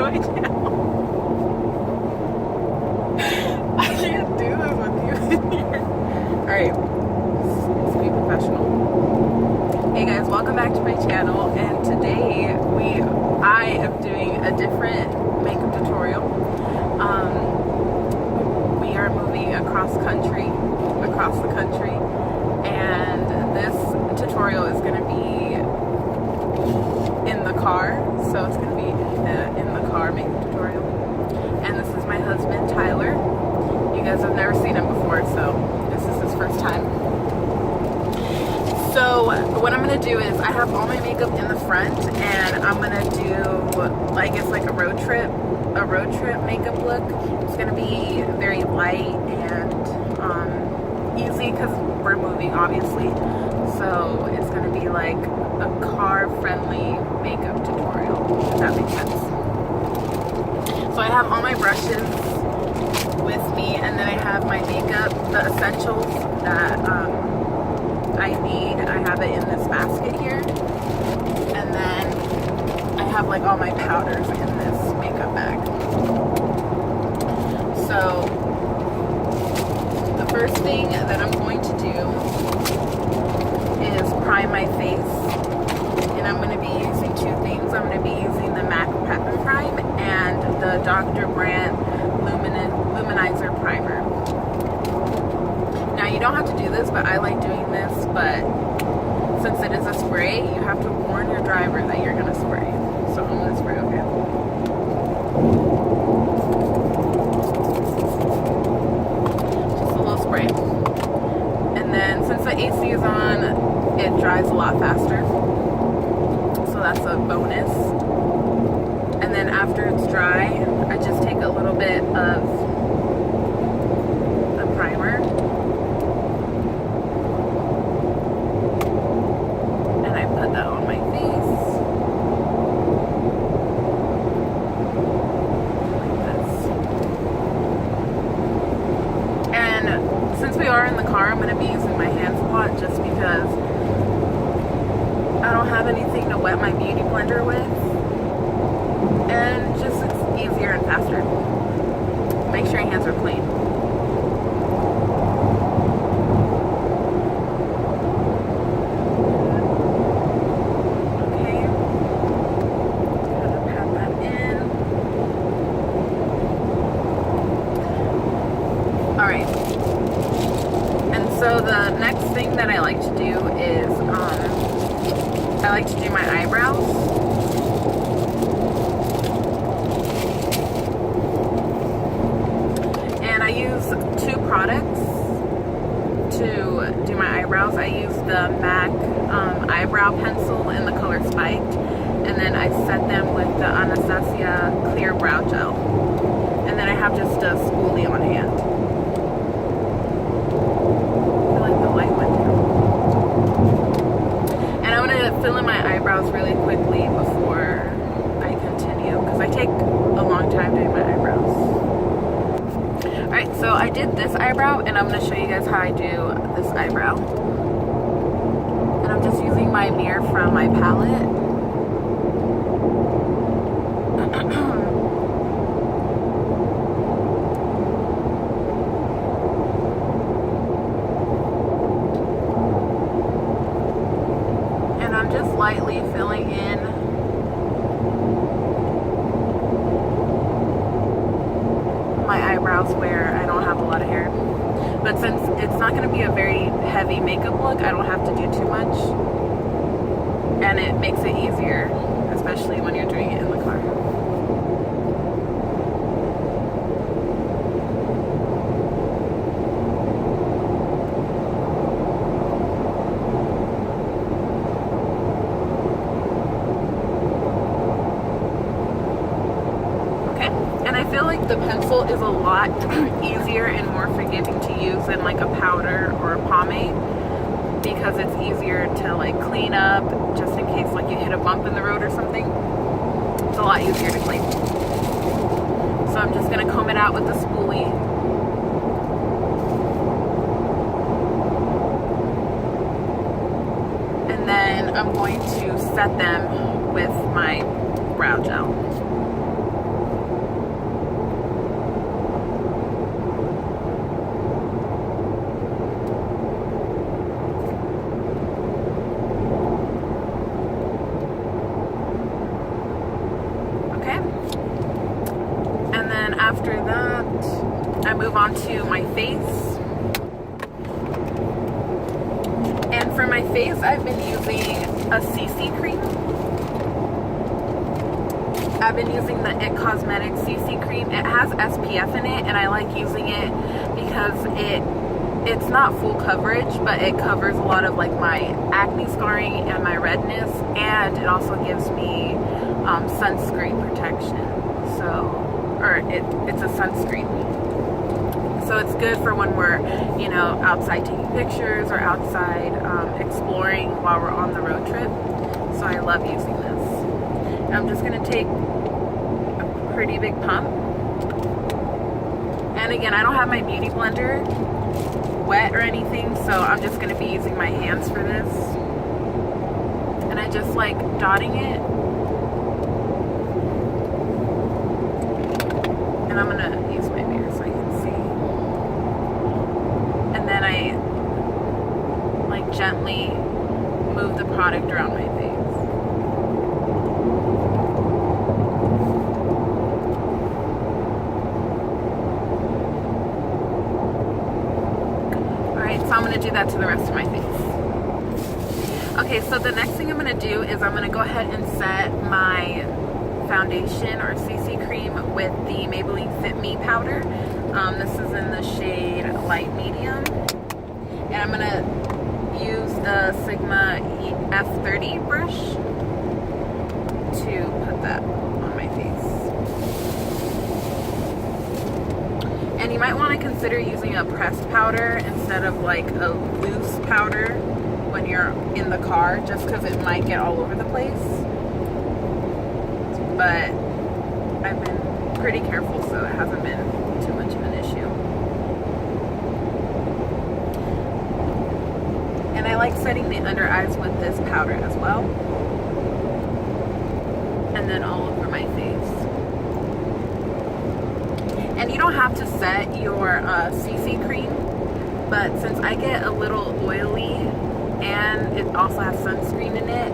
my channel. I can't do this with you in here. Alright, let's be professional. Hey guys, welcome back to my channel, and today I am doing a different makeup tutorial. We are moving across the country, and this tutorial is going to be in the car, so it's going to be in the car makeup tutorial. And this is my husband, Tyler. You guys have never seen him before, so this is his first time. So what I'm going to do is I have all my makeup in the front, and I'm going to do like it's like a road trip makeup look. It's going to be very light and easy because we're moving, obviously. So it's going to be like a car-friendly makeup tutorial, if that makes sense. So I have all my brushes with me, and then I have my makeup, the essentials that I need. I have it in this basket here, and then I have like all my powders in this makeup bag. So the first thing that I'm going to do is prime my face, and I'm going to be using two things. I'm going to be using the MAC Prep and Prime and the Dr. Brandt Luminizer Primer. Now you don't have to do this, but I like doing this, but since it is a spray, you have to warn your driver that you're going to spray. So I'm going to spray, okay? Just a little spray. And then since the AC is on, it dries a lot faster. So that's a bonus. And then after it's dry, I just take a little bit of the primer and I put that on my face like this. And since we are in the car, I'm going to be using my hands a lot just because I don't have anything to wet my beauty blender with. And just it's easier and faster. Make sure your hands are clean. Okay. Gonna pat that in. Alright. And so the next thing that I like to do is I like to do my eyebrows. I use two products to do my eyebrows. I use the MAC eyebrow pencil in the color Spiked, and then I set them with the Anastasia clear brow gel, and then I have just a spoolie on hand. I feel like the light went down. And I'm going to fill in my eyebrows really quickly before I continue, because I take a long time doing my eyebrows. Alright, so I did this eyebrow, and I'm going to show you guys how I do this eyebrow. And I'm just using my mirror from my palette. And I'm just lightly filling in my eyebrows where I don't have a lot of hair. But since it's not going to be a very heavy makeup look, I don't have to do too much. And it makes it easier, especially when you're doing it in the car. I feel like the pencil is a lot easier and more forgiving to use than like a powder or a pomade, because it's easier to like clean up just in case like you hit a bump in the road or something. It's a lot easier to clean. So I'm just going to comb it out with the spoolie. And then I'm going to set them with my brow gel. face, I've been using a CC cream. I've been using the It Cosmetics CC cream. It has SPF in it, and I like using it because it's not full coverage, but it covers a lot of like my acne scarring and my redness, and it also gives me sunscreen protection. It's a sunscreen. So it's good for when we're, outside taking pictures or outside exploring while we're on the road trip. So I love using this. And I'm just gonna take a pretty big pump. And again, I don't have my beauty blender wet or anything, so I'm just going to be using my hands for this. And I just like dotting it. And I'm going to use my mirror so I can see. And then I like gently move the product around my face. So I'm going to do that to the rest of my face. Okay, so the next thing I'm going to do is I'm going to go ahead and set my foundation or CC cream with the Maybelline Fit Me powder. This is in the shade Light Medium. And I'm going to use the Sigma F30 brush to put that on my face. And you might want to consider using a pressed powder instead of like a loose powder when you're in the car, just because it might get all over the place. But I've been pretty careful, so it hasn't been too much of an issue. And I like setting the under eyes with this powder as well. And then all over my face. And you don't have to set your CC cream, but since I get a little oily and it also has sunscreen in it,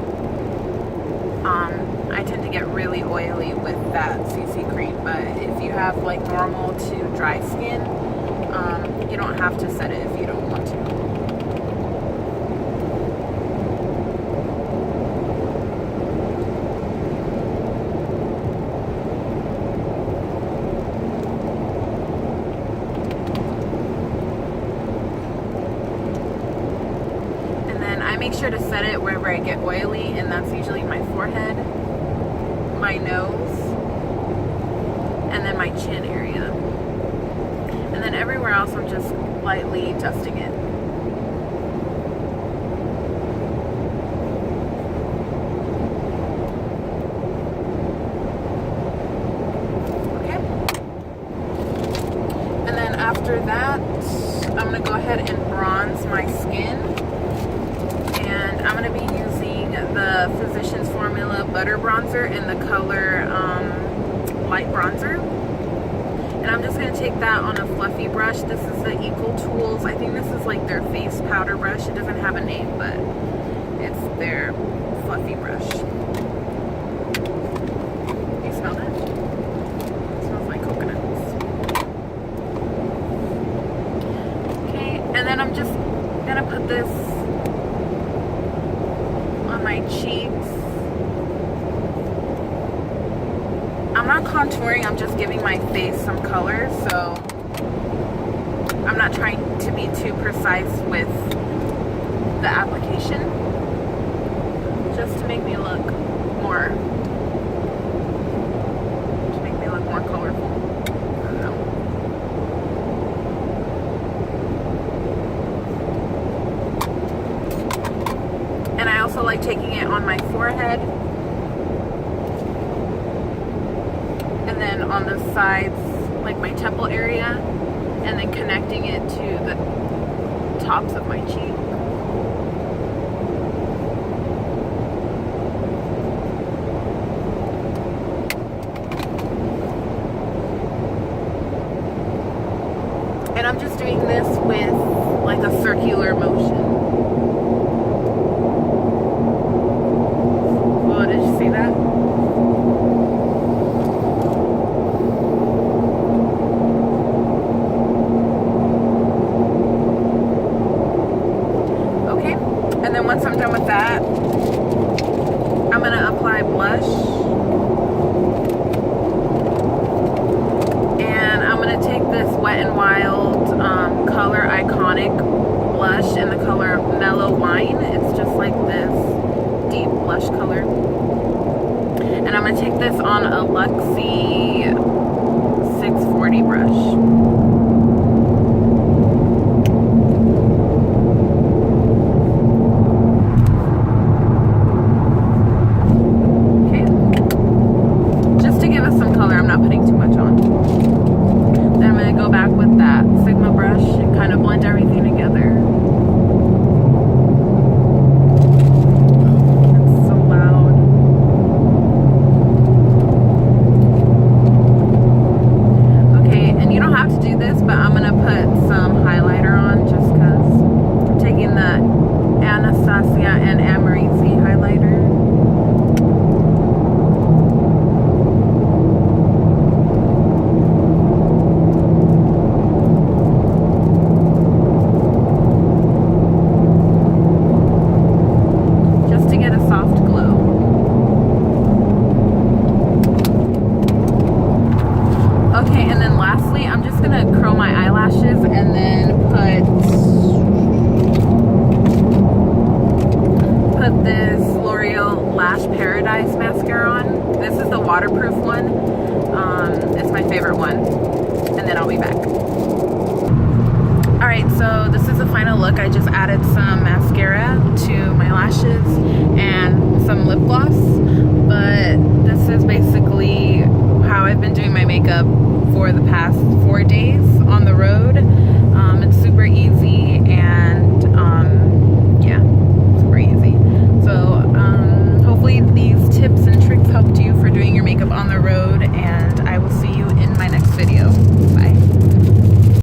I tend to get really oily with that CC cream. But if you have like normal to dry skin, you don't have to set it if you don't want to. I make sure to set it wherever I get oily, and that's usually my forehead, my nose, and then my chin area. And then everywhere else I'm just lightly dusting it. Okay. And then after that, I'm going to go ahead and bronze my skin. And I'm going to be using the Physicians Formula Butter Bronzer in the color Light Bronzer. And I'm just going to take that on a fluffy brush. This is the Equal Tools. I think this is like their face powder brush. It doesn't have a name, but it's their fluffy brush. You smell that? It smells like coconuts. Okay, and then I'm just going to put this my cheeks. I'm not contouring, I'm just giving my face some color, so I'm not trying to be too precise with the application, just to make me look more colorful. I don't know. And I also like taking it on my forehead and then on the sides, like my temple area, and then connecting it to the tops of my cheek. And I'm just doing this with like a circular motion. Once I'm done lipstick blush in the color Mellow Wine. It's just like this deep blush color. And I'm going to take this on a Luxie 640 brush. Waterproof one. It's my favorite one. And then I'll be back. Alright, so this is the final look. I just added some mascara to my lashes and some lip gloss. But this is basically how I've been doing my makeup for the past 4 days on the road. It's super easy and